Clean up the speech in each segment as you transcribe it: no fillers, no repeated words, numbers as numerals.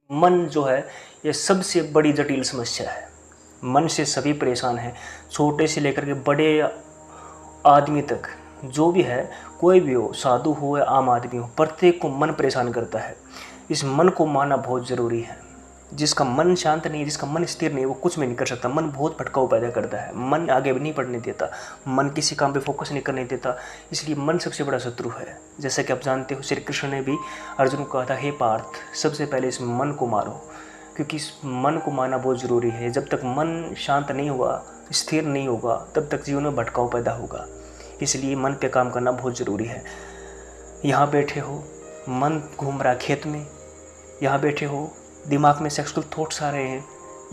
मन जो है ये सबसे बड़ी जटिल समस्या है। मन से सभी परेशान हैं, छोटे से लेकर के बड़े आदमी तक। जो भी है, कोई भी हो, साधु हो या आम आदमी हो, प्रत्येक को मन परेशान करता है। इस मन को मानना बहुत ज़रूरी है। जिसका मन शांत नहीं है, जिसका मन स्थिर नहीं है, वो कुछ भी नहीं कर सकता। मन बहुत भटकाव पैदा करता है, मन आगे भी नहीं बढ़ने देता, मन किसी काम पे फोकस नहीं करने देता। इसलिए मन सबसे बड़ा शत्रु है। जैसा कि आप जानते हो, श्री कृष्ण ने भी अर्जुन को कहा था, हे पार्थ, सबसे पहले इस मन को मारो, क्योंकि इस मन को मारना बहुत ज़रूरी है। जब तक मन शांत नहीं होगा, स्थिर नहीं होगा, तब तक जीवन में भटकाव पैदा होगा। इसलिए मन पे काम करना बहुत ज़रूरी है। यहाँ बैठे हो, मन घूम रहा खेत में, यहाँ बैठे हो, दिमाग में सेक्सुअल थॉट्स आ रहे हैं,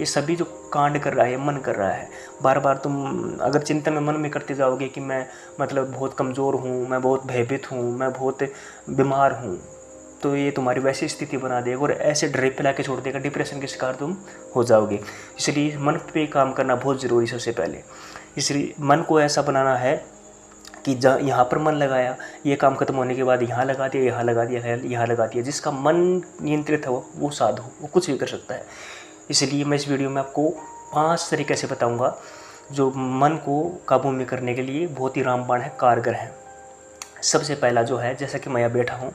ये सभी जो कांड कर रहा है मन कर रहा है। बार बार तुम अगर चिंतन में मन में करते जाओगे कि मैं बहुत कमज़ोर हूँ, मैं बहुत भयभीत हूँ, मैं बहुत बीमार हूँ, तो ये तुम्हारी वैसी स्थिति बना देगा और ऐसे ड्रिप पिला के छोड़ देगा, डिप्रेशन के शिकार तुम हो जाओगे। इसलिए मन पे काम करना बहुत ज़रूरी है सबसे पहले। इसलिए मन को ऐसा बनाना है कि यहाँ पर मन लगाया, ये काम खत्म होने के बाद यहाँ लगा दिया, यहाँ लगा दिया, यहाँ लगा दिया। जिसका मन नियंत्रित है वो साधु, वो कुछ भी कर सकता है। इसलिए मैं इस वीडियो में आपको 5 तरीके से बताऊंगा जो मन को काबू में करने के लिए बहुत ही रामबाण है, कारगर है। सबसे पहला जो है, जैसा कि मैं यहाँ बैठा हूँ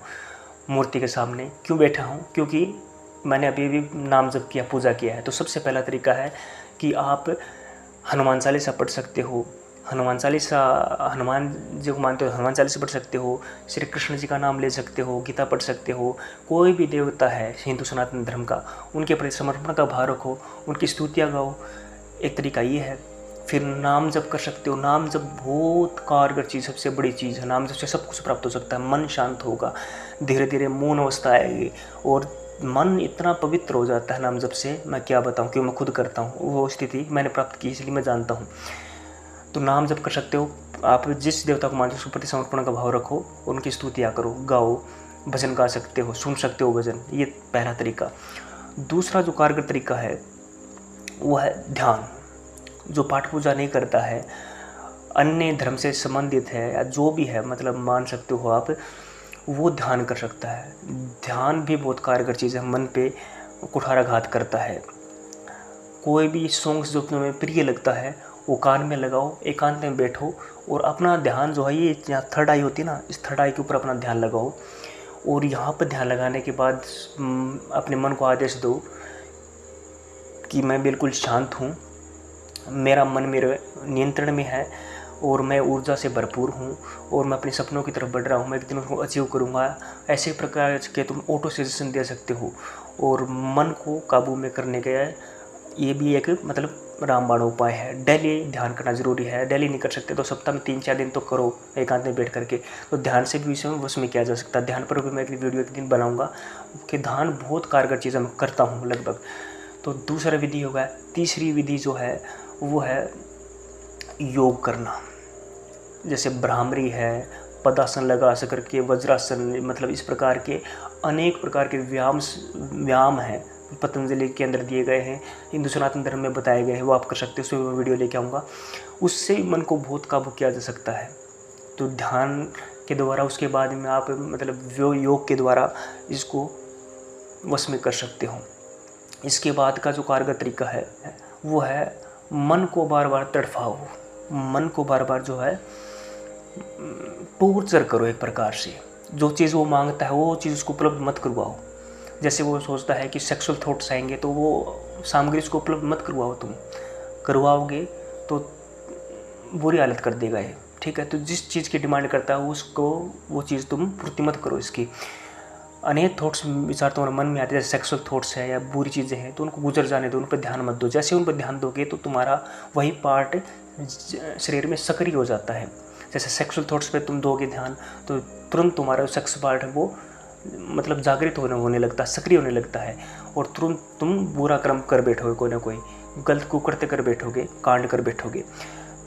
मूर्ति के सामने, क्यों बैठा हूँ, क्योंकि मैंने अभी भी नाम जप किया, पूजा किया है। तो सबसे पहला तरीका है कि आप हनुमान चालीसा पढ़ सकते हो। हनुमान चालीसा, हनुमान जी को मानते हो, हनुमान चालीसा पढ़ सकते हो, श्री कृष्ण जी का नाम ले सकते हो, गीता पढ़ सकते हो। कोई भी देवता है हिंदू सनातन धर्म का, उनके प्रति समर्पण का भाव रखो, उनकी स्तुतियाँ गाओ। एक तरीका ये है। फिर नाम जप कर सकते हो। नाम जप बहुत कारगर चीज़, सबसे बड़ी चीज़ है। नाम जप से सब कुछ प्राप्त हो सकता है। मन शांत होगा, धीरे धीरे मौन अवस्था आएगी और मन इतना पवित्र हो जाता है नाम जप से, मैं क्या बताऊँ, क्यों मैं खुद करता हूँ, वो स्थिति मैंने प्राप्त की, इसलिए मैं जानता हूँ। तो नाम जप कर सकते हो। आप जिस देवता को मानते हो उसके प्रति समर्पण का भाव रखो, उनकी स्तुतियाँ करो, गाओ, भजन गा सकते हो, सुन सकते हो भजन। ये पहला तरीका। दूसरा जो कारगर तरीका है वो है ध्यान। जो पाठ पूजा नहीं करता है, अन्य धर्म से संबंधित है या जो भी है, मतलब मान सकते हो आप, वो ध्यान कर सकता है। ध्यान भी बहुत कारगर चीज़ है, मन पे कुठाराघात करता है। कोई भी सॉन्ग्स जो तुम्हें प्रिय लगता है वो कान में लगाओ, एकांत में बैठो और अपना ध्यान जो है, ये यहाँ थर्ड आई होती है ना, इस थर्ड आई के ऊपर अपना ध्यान लगाओ। और यहाँ पर ध्यान लगाने के बाद अपने मन को आदेश दो कि मैं बिल्कुल शांत हूँ, मेरा मन मेरे नियंत्रण में है और मैं ऊर्जा से भरपूर हूँ और मैं अपने सपनों की तरफ बढ़ रहा हूँ, मैं एक दिन उसको अचीव करूँगा। ऐसे प्रकार के तुम ऑटो सजेशन दे सकते हो। और मन को काबू में करने का ये भी एक रामबाण उपाय है। डेली ध्यान करना ज़रूरी है। डेली नहीं कर सकते तो सप्ताह में 3-4 दिन तो करो एकांत में बैठ करके। तो ध्यान से भी विषय में वश में किया जा सकता है। ध्यान पर भी मैं एक वीडियो एक दिन बनाऊँगा कि ध्यान बहुत कारगर चीज़ मैं करता हूँ लगभग। तो दूसरा विधि होगा। तीसरी विधि जो है वो है योग करना। जैसे भ्रामरी है, पदासन लगा सकर के, वज्रासन, इस प्रकार के अनेक प्रकार के व्यायाम हैं, पतंजलि के अंदर दिए गए हैं, हिंदू सनातन धर्म में बताए गए हैं, वो आप कर सकते हो। उसमें मैं वीडियो लेके आऊँगा। उससे मन को बहुत काबू किया जा सकता है। तो ध्यान के द्वारा, उसके बाद में आप योग के द्वारा इसको वश में कर सकते हो। इसके बाद का जो कारगर तरीका है वो है मन को बार बार तड़फाओ। मन को बार बार जो है टॉर्चर करो एक प्रकार से। जो चीज़ वो मांगता है वो चीज़ उसको उपलब्ध मत करवाओ। जैसे वो सोचता है कि सेक्सुअल थॉट्स आएंगे तो वो सामग्री उसको उपलब्ध मत करवाओ। तुम करवाओगे तो बुरी हालत कर देगा ये, ठीक है। तो जिस चीज़ की डिमांड करता है उसको वो चीज़ तुम पूर्ति मत करो। इसकी अनेक थॉट्स विचार तुम्हारे मन में आते हैं, जैसे सेक्सुअल थॉट्स है या बुरी चीज़ें हैं, तो उनको गुजर जाने दो, उन पर ध्यान मत दो। जैसे उन पर ध्यान दोगे तो तुम्हारा वही पार्ट शरीर में सक्रिय हो जाता है। जैसे सेक्सुअल थॉट्स पे तुम दोगे ध्यान तो तुरंत तुम्हारा सेक्स पार्ट है वो जागृत होने लगता है, सक्रिय होने लगता है और तुरंत तुम बुरा कर्म कर बैठोगे, कोई ना कोई गलत कुकृत्य कर बैठोगे, कांड कर बैठोगे।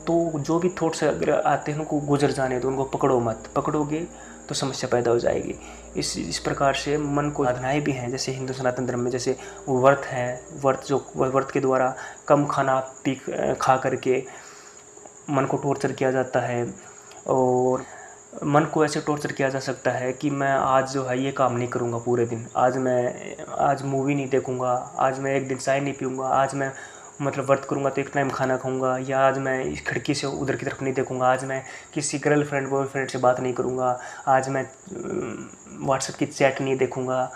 तो जो भी थॉट्स अगर आते हैं उनको गुजर जाने दो, उनको पकड़ो मत। पकड़ोगे तो समस्या पैदा हो जाएगी। इस प्रकार से मन को साधनाएँ भी हैं, जैसे हिंदू सनातन धर्म में जैसे व्रत है, व्रत के द्वारा कम खाना खा करके मन को टॉर्चर किया जाता है। और मन को ऐसे टॉर्चर किया जा सकता है कि मैं आज जो है ये काम नहीं करूँगा पूरे दिन, आज मूवी नहीं देखूँगा, आज मैं एक दिन चाय नहीं पीऊँगा, आज मैं मतलब व्रत करूँगा तो एक टाइम खाना खाऊँगा, या आज मैं इस खिड़की से उधर की तरफ नहीं देखूँगा, आज मैं किसी गर्लफ्रेंड बॉयफ्रेंड से बात नहीं करूँगा, आज मैं व्हाट्सएप की चैट नहीं देखूँगा,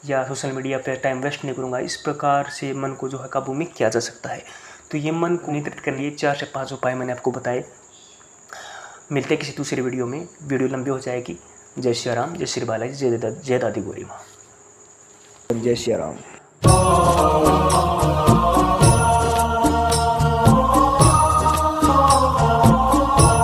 या सोशल मीडिया पे टाइम वेस्ट नहीं करूँगा। इस प्रकार से मन को जो है काबू में किया जा सकता है। तो ये मन को नियंत्रित करने के लिए 4 से 5 उपाय मैंने आपको बताए। मिलते हैं किसी दूसरी वीडियो में, वीडियो लंबी हो जाएगी। जय श्री राम, जय श्री बालाजी, जय दादी गौरी माँ। जय श्री राम।